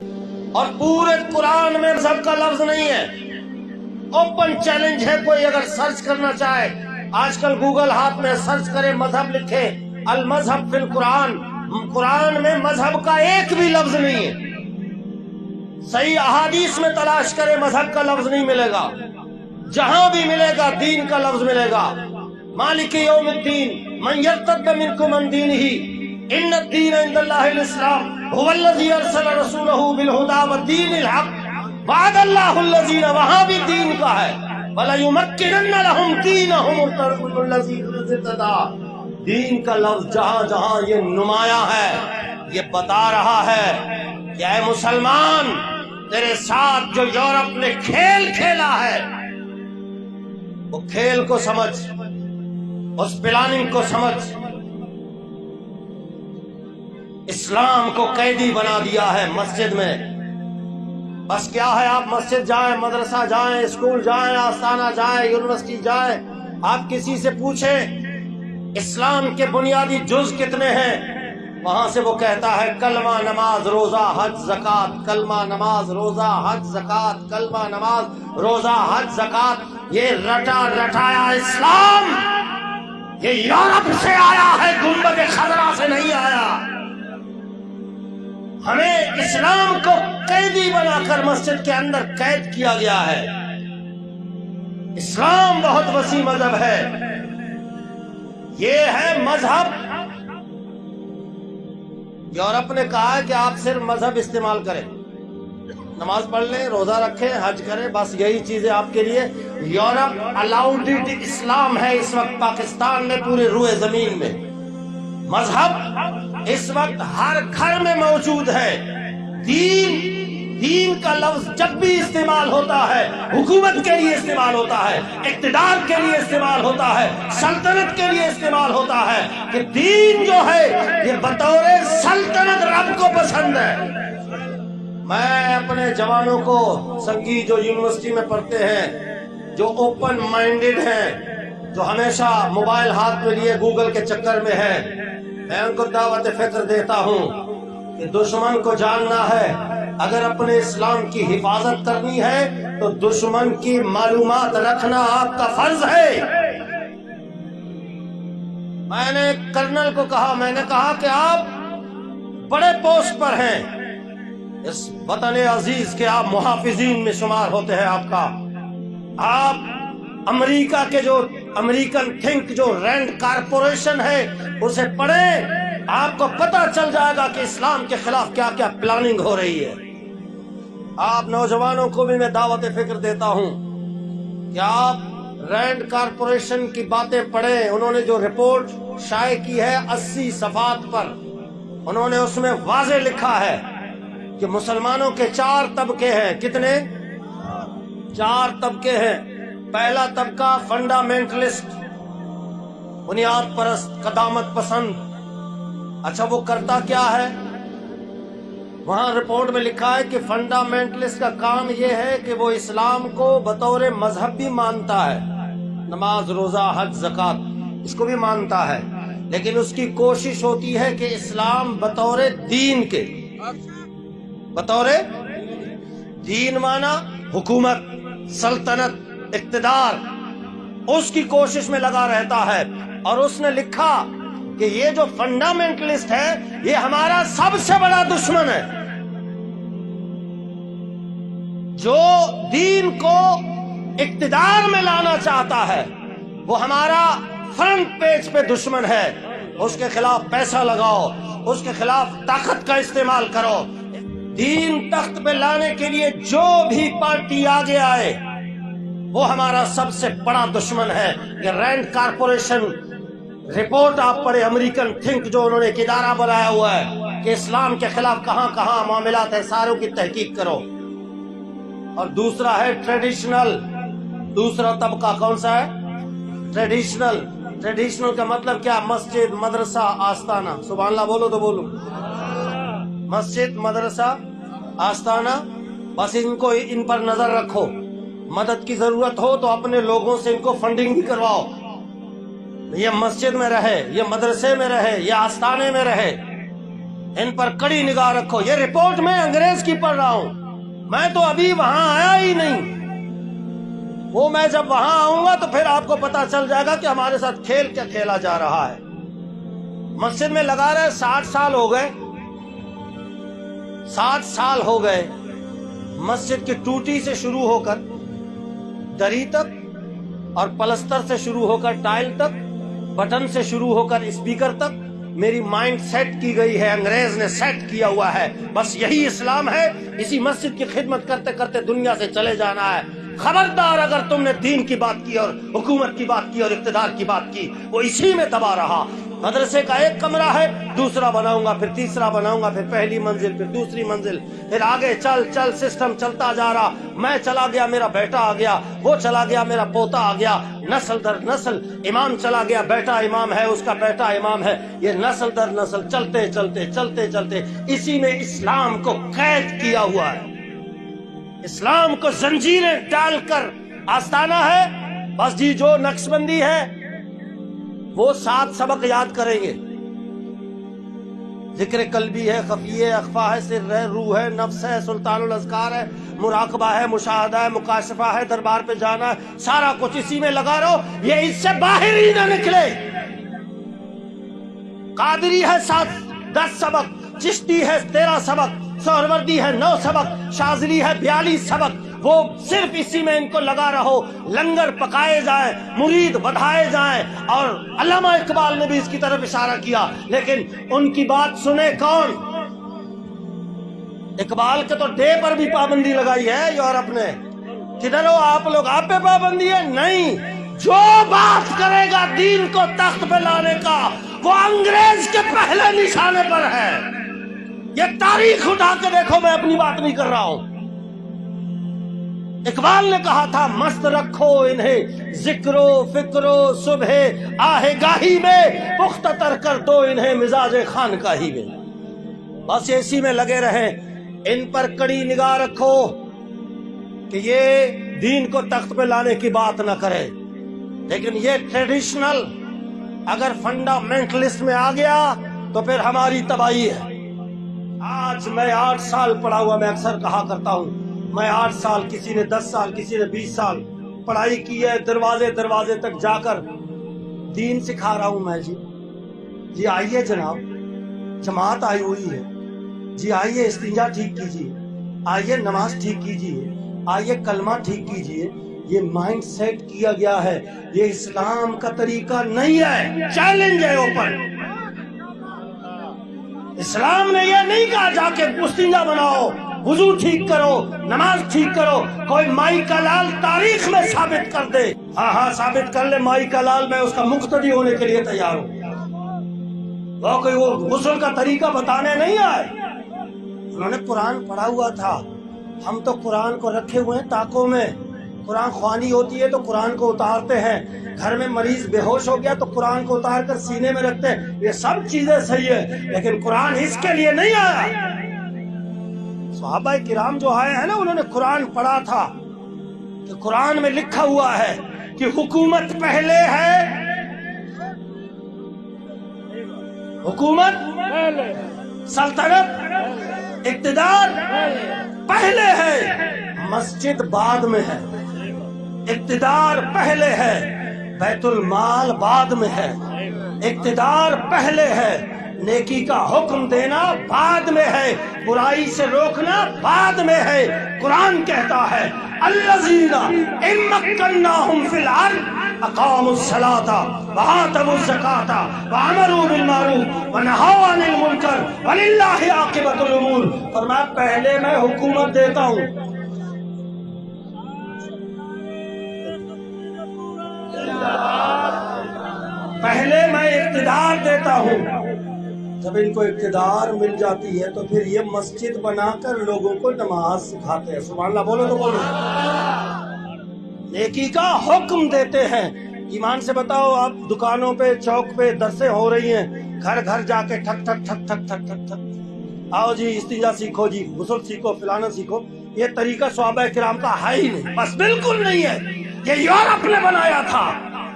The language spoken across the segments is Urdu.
اور پورے قرآن میں مذہب کا لفظ نہیں ہے. اوپن چیلنج ہے، کوئی اگر سرچ کرنا چاہے آج کل گوگل ہاتھ میں، سرچ کرے مذہب، لکھے المذہب فی القرآن، قرآن میں مذہب کا ایک بھی لفظ نہیں ہے. صحیح احادیث میں تلاش کرے مذہب کا لفظ نہیں ملے گا. جہاں بھی ملے گا دین کا لفظ ملے گا. مالک یوم الدین من یرتد منکم عن دینہ ان الدین عند اللہ الاسلام هو الذی ارسل رسولہ بالہدی ودین الحق وعد اللہ الذین، وہاں بھی دین کا ہے وَلَيُمَكِّنَنَّ لَهُمْ دِينَهُمُ الَّذِي ارْتَضَىٰ. دین کا لفظ جہاں جہاں یہ نمایاں ہے، یہ بتا رہا ہے کہ اے مسلمان، تیرے ساتھ جو یورپ نے کھیل کھیلا ہے وہ کھیل کو سمجھ، اس پلاننگ کو سمجھ. اسلام کو قیدی بنا دیا ہے مسجد میں. بس کیا ہے، آپ مسجد جائیں، مدرسہ جائیں، اسکول جائیں، آستانہ جائیں، یونیورسٹی جائیں، آپ کسی سے پوچھیں اسلام کے بنیادی جز کتنے ہیں، وہاں سے وہ کہتا ہے کلمہ نماز روزہ حج زکات، کلمہ نماز روزہ حج زکات، کلمہ نماز روزہ حج زکات. یہ رٹا رٹایا اسلام یہ یورپ سے آیا ہے، گنبد خضرا سے نہیں آیا. ہمیں اسلام کو قیدی بنا کر مسجد کے اندر قید کیا گیا ہے. اسلام بہت وسیع مذہب ہے. یہ ہے مذہب. یورپ نے کہا ہے کہ آپ صرف مذہب استعمال کریں، نماز پڑھ لیں، روزہ رکھیں، حج کریں، بس یہی چیزیں آپ کے لیے. یورپ الاؤڈ اسلام ہے اس وقت پاکستان میں، پورے روئے زمین میں. مذہب اس وقت ہر گھر میں موجود ہے. دین کا لفظ جب بھی استعمال ہوتا ہے حکومت کے لیے استعمال ہوتا ہے، اقتدار کے لیے استعمال ہوتا ہے، سلطنت کے لیے استعمال ہوتا ہے. کہ دین جو ہے یہ بطور سلطنت رب کو پسند ہے. میں اپنے جوانوں کو، سنگی جو یونیورسٹی میں پڑھتے ہیں، جو اوپن مائنڈڈ ہیں، جو ہمیشہ موبائل ہاتھ میں لیے گوگل کے چکر میں ہے، میں ان کو دعوت فکر دیتا ہوں کہ دشمن کو جاننا ہے. اگر اپنے اسلام کی حفاظت کرنی ہے تو دشمن کی معلومات رکھنا آپ کا فرض ہے. میں نے کرنل کو کہا، میں نے کہا کہ آپ بڑے پوسٹ پر ہیں، اس وطن عزیز کے آپ محافظین میں شمار ہوتے ہیں. آپ امریکہ کے جو امریکن تھنک جو رینڈ کارپوریشن ہے اسے پڑھیں، آپ کو پتہ چل جائے گا کہ اسلام کے خلاف کیا کیا پلاننگ ہو رہی ہے. آپ نوجوانوں کو بھی میں دعوت فکر دیتا ہوں کہ آپ رینڈ کارپوریشن کی باتیں پڑھیں. انہوں نے جو رپورٹ شائع کی ہے 80 صفحات پر، انہوں نے اس میں واضح لکھا ہے کہ مسلمانوں کے 4 طبقے ہیں. کتنے؟ 4 طبقے ہیں. پہلا طبقہ فنڈامنٹلسٹ، بنیاد پرست، قدامت پسند. اچھا وہ کرتا کیا ہے؟ وہاں رپورٹ میں لکھا ہے کہ فنڈامنٹلسٹ کا کام یہ ہے کہ وہ اسلام کو بطور مذہب بھی مانتا ہے، نماز روزہ حج زکات اس کو بھی مانتا ہے، لیکن اس کی کوشش ہوتی ہے کہ اسلام بطور دین کے، بطور دین مانا حکومت، سلطنت، اقتدار، اس کی کوشش میں لگا رہتا ہے. اور اس نے لکھا کہ یہ جو فنڈامنٹلسٹ ہے یہ ہمارا سب سے بڑا دشمن ہے. جو دین کو اقتدار میں لانا چاہتا ہے وہ ہمارا فرنٹ پیج پہ دشمن ہے. اس کے خلاف پیسہ لگاؤ، اس کے خلاف طاقت کا استعمال کرو. دین تخت پہ لانے کے لیے جو بھی پارٹی آگے آئے وہ ہمارا سب سے بڑا دشمن ہے. یہ رینڈ کارپوریشن رپورٹ آپ پڑھے، امریکن تھنک جو انہوں نے ایک ادارہ بنایا ہوا ہے کہ اسلام کے خلاف کہاں کہاں معاملات ہیں ساروں کی تحقیق کرو. اور دوسرا ہے ٹریڈیشنل. دوسرا طبقہ کون سا ہے؟ ٹریڈیشنل. ٹریڈیشنل کا مطلب کیا؟ مسجد، مدرسہ، آستانہ. سبحان اللہ بولو تو بولو. مسجد، مدرسہ، آستانہ، بس ان پر نظر رکھو. مدد کی ضرورت ہو تو اپنے لوگوں سے ان کو فنڈنگ بھی کرواؤ. یہ مسجد میں رہے، یہ مدرسے میں رہے، یہ آستانے میں رہے. ان پر کڑی نگاہ رکھو. یہ رپورٹ میں انگریز کی پڑھ رہا ہوں, میں تو ابھی وہاں آیا ہی نہیں. وہ میں جب وہاں آؤں گا تو پھر آپ کو پتا چل جائے گا کہ ہمارے ساتھ کھیل کیا کھیلا جا رہا ہے. مسجد میں لگا رہے 60 سال ہو گئے, 60 سال ہو گئے. مسجد کی ٹوٹی سے شروع ہو کر دری تک, اور پلستر سے شروع ہو کر ٹائل تک, بٹن سے شروع ہو کر اسپیکر تک میری مائنڈ سیٹ کی گئی ہے, انگریز نے سیٹ کیا ہوا ہے. بس یہی اسلام ہے, اسی مسجد کی خدمت کرتے کرتے دنیا سے چلے جانا ہے. خبردار اگر تم نے دین کی بات کی اور حکومت کی بات کی اور اقتدار کی بات کی, وہ اسی میں دبا رہا. مدرسے کا ایک کمرہ ہے, دوسرا بناؤں گا, پھر تیسرا بناؤں گا, پھر پہلی منزل, پھر دوسری منزل, پھر آگے چل چل سسٹم چلتا جا رہا. میں چلا گیا, میرا بیٹا آ گیا, وہ چلا گیا, میرا پوتا آ گیا, نسل در نسل. امام چلا گیا, بیٹا امام ہے, اس کا بیٹا امام ہے. یہ نسل در نسل چلتے چلتے چلتے چلتے اسی میں اسلام کو قید کیا ہوا ہے. اسلام کو زنجیریں ڈال کر آستانہ ہے. بس جی جو نقش بندی ہے وہ 7 سبق یاد کریں گے. ذکر قلبی ہے, خفی ہے, اخفا ہے, سر ہے, روح ہے, نفس ہے, سلطان الاذکار ہے, مراقبہ ہے, مشاہدہ ہے, مکاشفہ ہے, دربار پہ جانا ہے. سارا کچھ اسی میں لگا رہو, یہ اس سے باہر ہی نہ نکلے. قادری ہے 10 سبق, چشتی ہے 13 سبق, سہروردی ہے 9 سبق, شاذلی ہے 42 سبق. وہ صرف اسی میں ان کو لگا رہو. لنگر پکائے جائیں, مرید بڑھائے جائیں. اور علامہ اقبال نے بھی اس کی طرف اشارہ کیا, لیکن ان کی بات سنے کون؟ اقبال کے تو ڈے پر بھی پابندی لگائی ہے یورپ نے. کدھر ہو آپ لوگ, آپ پہ پابندی ہے؟ نہیں. جو بات کرے گا دین کو تخت پہ لانے کا, وہ انگریز کے پہلے نشانے پر ہے. یہ تاریخ اٹھا کے دیکھو, میں اپنی بات نہیں کر رہا ہوں. اقبال نے کہا تھا, مست رکھو انہیں ذکر و فکر و صبح آہ گاہی میں, پختہ تر کر دو انہیں مزاج خانقاہی میں. بس اسی میں لگے رہیں, ان پر کڑی نگاہ رکھو کہ یہ دین کو تخت پہ لانے کی بات نہ کرے. لیکن یہ ٹریڈیشنل اگر فنڈامنٹلسٹ میں آ گیا تو پھر ہماری تباہی ہے. آج میں 8 سال پڑھا ہوا, میں اکثر کہا کرتا ہوں, میں 8 سال, کسی نے 10 سال, کسی نے 20 سال پڑھائی کی ہے. دروازے دروازے تک جا کر دین سکھا رہا ہوں میں. جی آئیے جناب, جماعت آئی ہوئی ہے, جی آئیے استنجا ٹھیک کیجیے, آئیے نماز ٹھیک کیجیے, آئیے کلمہ ٹھیک کیجیے. یہ مائنڈ سیٹ کیا گیا ہے, یہ اسلام کا طریقہ نہیں ہے. چیلنج ہے اوپن. اسلام نے یہ نہیں کہا جا کے استنجا بناؤ, وضو ٹھیک کرو, نماز ٹھیک کرو. کوئی مائی کا لال تاریخ میں ثابت کر دے, ہاں ثابت کر لے مائی کا لال, میں اس کا مقتدی ہونے کے لیے تیار ہوں. وہ کوئی وہ غسل کا طریقہ بتانے نہیں آئے. انہوں نے قرآن پڑھا ہوا تھا. ہم تو قرآن کو رکھے ہوئے ہیں تاکوں میں. قرآن خوانی ہوتی ہے تو قرآن کو اتارتے ہیں. گھر میں مریض بے ہوش ہو گیا تو قرآن کو اتار کر سینے میں رکھتے ہیں. یہ سب چیزیں صحیح ہے, لیکن قرآن اس کے لیے نہیں آیا. صحابہ کرام جو آئے ہیں نا, انہوں نے قرآن پڑھا تھا کہ قرآن میں لکھا ہوا ہے کہ حکومت پہلے ہے, حکومت سلطنت اقتدار پہلے ہے, مسجد بعد میں ہے. اقتدار پہلے ہے, بیت المال بعد میں ہے. اقتدار پہلے ہے, نیکی کا حکم دینا بعد میں ہے, برائی سے روکنا بعد میں ہے. قرآن کہتا ہے الذین ان مکناہم فی الارض اقاموا الصلاۃ وآتوا الزکاۃ وامروا بالمعروف ونہوا عن المنکر وللہ عاقبۃ الامور. فرمایا پہلے میں حکومت دیتا ہوں, پہلے میں اقتدار دیتا ہوں. جب ان کو اقتدار مل جاتی ہے تو پھر یہ مسجد بنا کر لوگوں کو نماز سکھاتے ہیں. سبحان اللہ بولو تو بولو. نیکی کا حکم دیتے ہیں. ایمان سے بتاؤ, آپ دکانوں پہ چوک پہ درسیں ہو رہی ہیں, گھر گھر جا کے ٹھک ٹھک ٹھک ٹھک ٹھک ٹھک ٹھک, آؤ جی استنجا سیکھو, جی غسل سیکھو, فلانا سیکھو. یہ طریقہ صحابہ کرام کا ہے ہی نہیں, بس بالکل نہیں ہے. یہ یورپ نے بنایا تھا,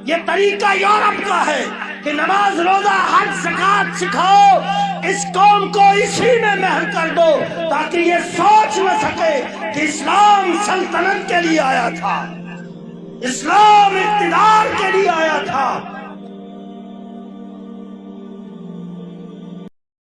یہ طریقہ یورپ کا ہے. کہ نماز روزہ حج زکات سکھاؤ، اس قوم کو اسی میں مہر کر دو تاکہ یہ سوچ نہ سکے کہ اسلام سلطنت کے لیے آیا تھا، اسلام اقتدار کے لیے آیا تھا،